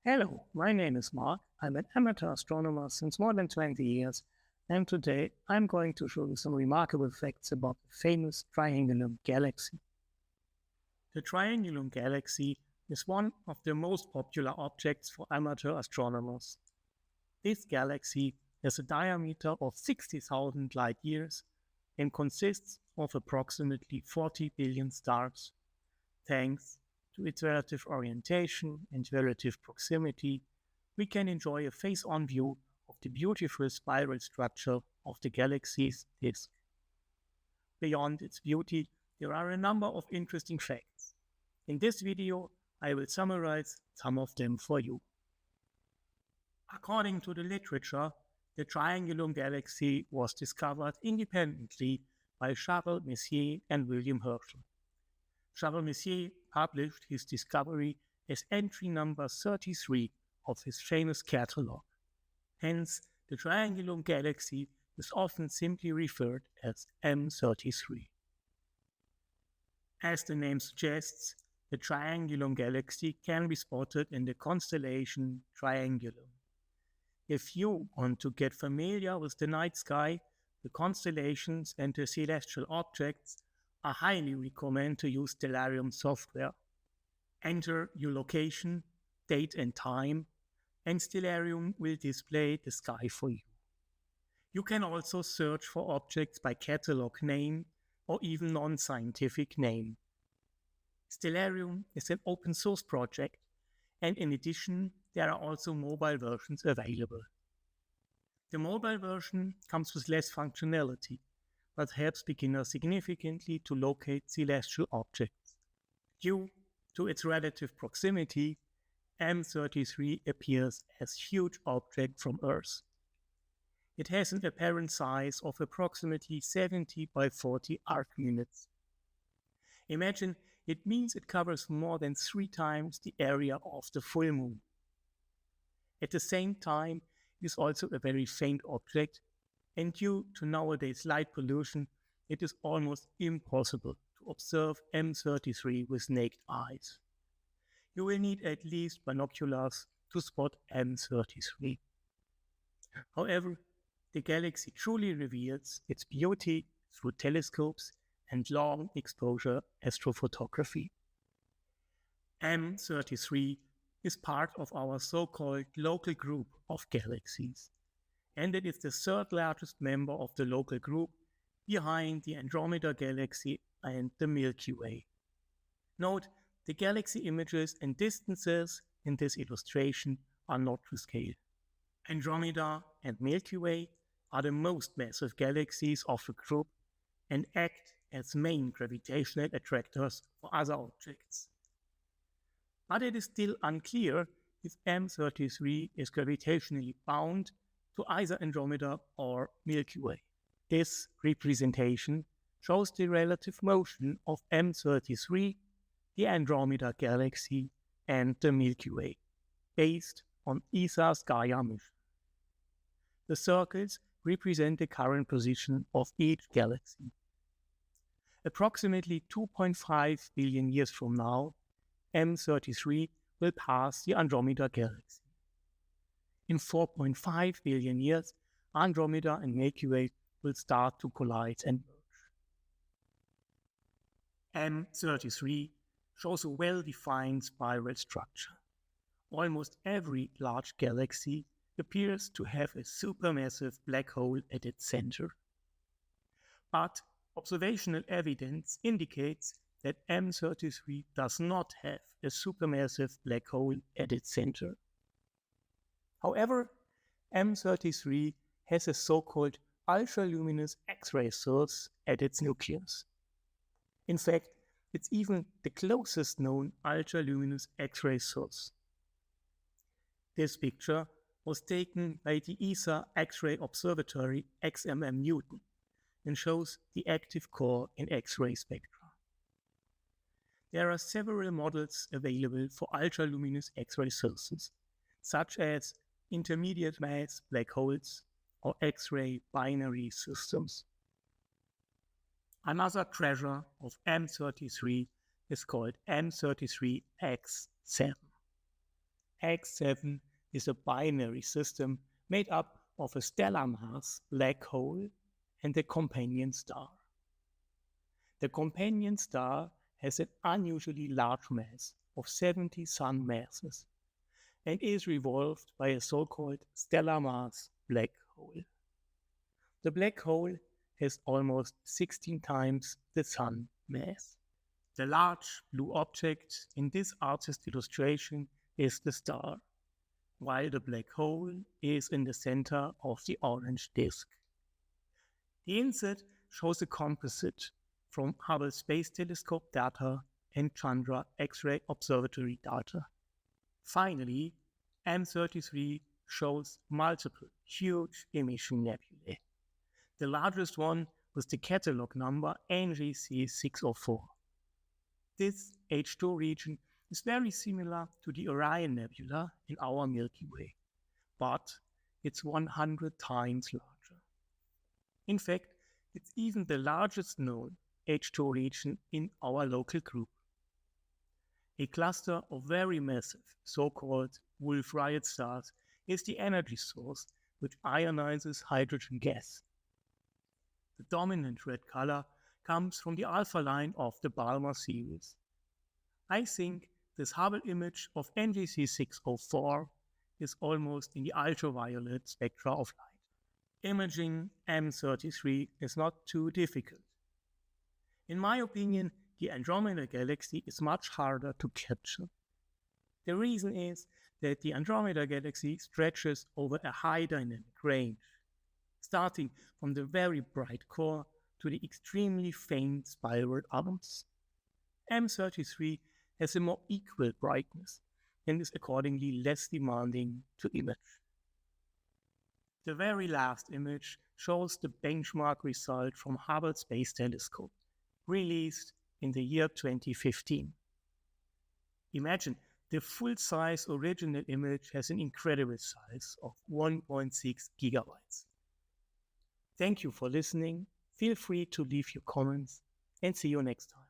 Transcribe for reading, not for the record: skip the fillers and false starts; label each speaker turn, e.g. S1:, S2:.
S1: Hello, my name is Mark. I'm an amateur astronomer since more than 20 years, and today I'm going to show you some remarkable facts about the famous Triangulum Galaxy. The Triangulum Galaxy is one of the most popular objects for amateur astronomers. This galaxy has a diameter of 60,000 light years and consists of approximately 40 billion stars. Thanks to its relative orientation and relative proximity, we can enjoy a face-on view of the beautiful spiral structure of the galaxy's disk. Beyond its beauty, there are a number of interesting facts. In this video, I will summarize some of them for you. According to the literature, the Triangulum Galaxy was discovered independently by Charles Messier and William Herschel. Charles Messier published his discovery as entry number 33 of his famous catalogue. Hence, the Triangulum Galaxy is often simply referred as M33. As the name suggests, the Triangulum Galaxy can be spotted in the constellation Triangulum. If you want to get familiar with the night sky, the constellations and the celestial objects, I highly recommend to use Stellarium software. Enter your location, date and time, and Stellarium will display the sky for you. You can also search for objects by catalog name or even non-scientific name. Stellarium is an open source project, and in addition, there are also mobile versions available. The mobile version comes with less functionality, but helps beginners significantly to locate celestial objects. Due to its relative proximity, M33 appears as a huge object from Earth. It has an apparent size of approximately 70 by 40 arc minutes. Imagine it means it covers more than 3 times the area of the full moon. At the same time, it is also a very faint object, and due to nowadays light pollution, it is almost impossible to observe M33 with naked eyes. You will need at least binoculars to spot M33. However, the galaxy truly reveals its beauty through telescopes and long exposure astrophotography. M33 is part of our so-called local group of galaxies, and it is the third largest member of the local group behind the Andromeda Galaxy and the Milky Way. Note, the galaxy images and distances in this illustration are not to scale. Andromeda and Milky Way are the most massive galaxies of the group and act as main gravitational attractors for other objects. But it is still unclear if M33 is gravitationally bound to either Andromeda or Milky Way. This representation shows the relative motion of M33, the Andromeda Galaxy, and the Milky Way, based on ESA's Gaia mission. The circles represent the current position of each galaxy. Approximately 2.5 billion years from now, M33 will pass the Andromeda Galaxy. In 4.5 billion years, Andromeda and Milky Way will start to collide and merge. M33 shows a well-defined spiral structure. Almost every large galaxy appears to have a supermassive black hole at its center. But observational evidence indicates that M33 does not have a supermassive black hole at its center. However, M33 has a so-called ultraluminous X-ray source at its nucleus. In fact, it's even the closest known ultraluminous X-ray source. This picture was taken by the ESA X-ray Observatory XMM Newton and shows the active core in X-ray spectra. There are several models available for ultraluminous X-ray sources, such as intermediate mass black holes or X-ray binary systems. Another treasure of M33 is called M33X7. X7 is a binary system made up of a stellar mass black hole and a companion star. The companion star has an unusually large mass of 70 Sun masses and is revolved by a so-called stellar mass black hole. The black hole has almost 16 times the Sun mass. The large blue object in this artist illustration is the star, while the black hole is in the center of the orange disk. The insert shows a composite from Hubble Space Telescope data and Chandra X-ray Observatory data. Finally, M33 shows multiple huge emission nebulae. The largest one was the catalog number NGC 604. This H2 region is very similar to the Orion Nebula in our Milky Way, but it's 100 times larger. In fact, it's even the largest known H2 region in our local group. A cluster of very massive, so-called Wolf-Rayet stars is the energy source which ionizes hydrogen gas. The dominant red color comes from the alpha line of the Balmer series. I think this Hubble image of NGC 604 is almost in the ultraviolet spectra of light. Imaging M33 is not too difficult. In my opinion, the Andromeda Galaxy is much harder to capture. The reason is that the Andromeda Galaxy stretches over a high dynamic range, starting from the very bright core to the extremely faint spiral arms. M33 has a more equal brightness and is accordingly less demanding to image. The very last image shows the benchmark result from Hubble Space Telescope, released in the year 2015. Imagine, the full-size original image has an incredible size of 1.6 gigabytes. Thank you for listening. Feel free to leave your comments and see you next time.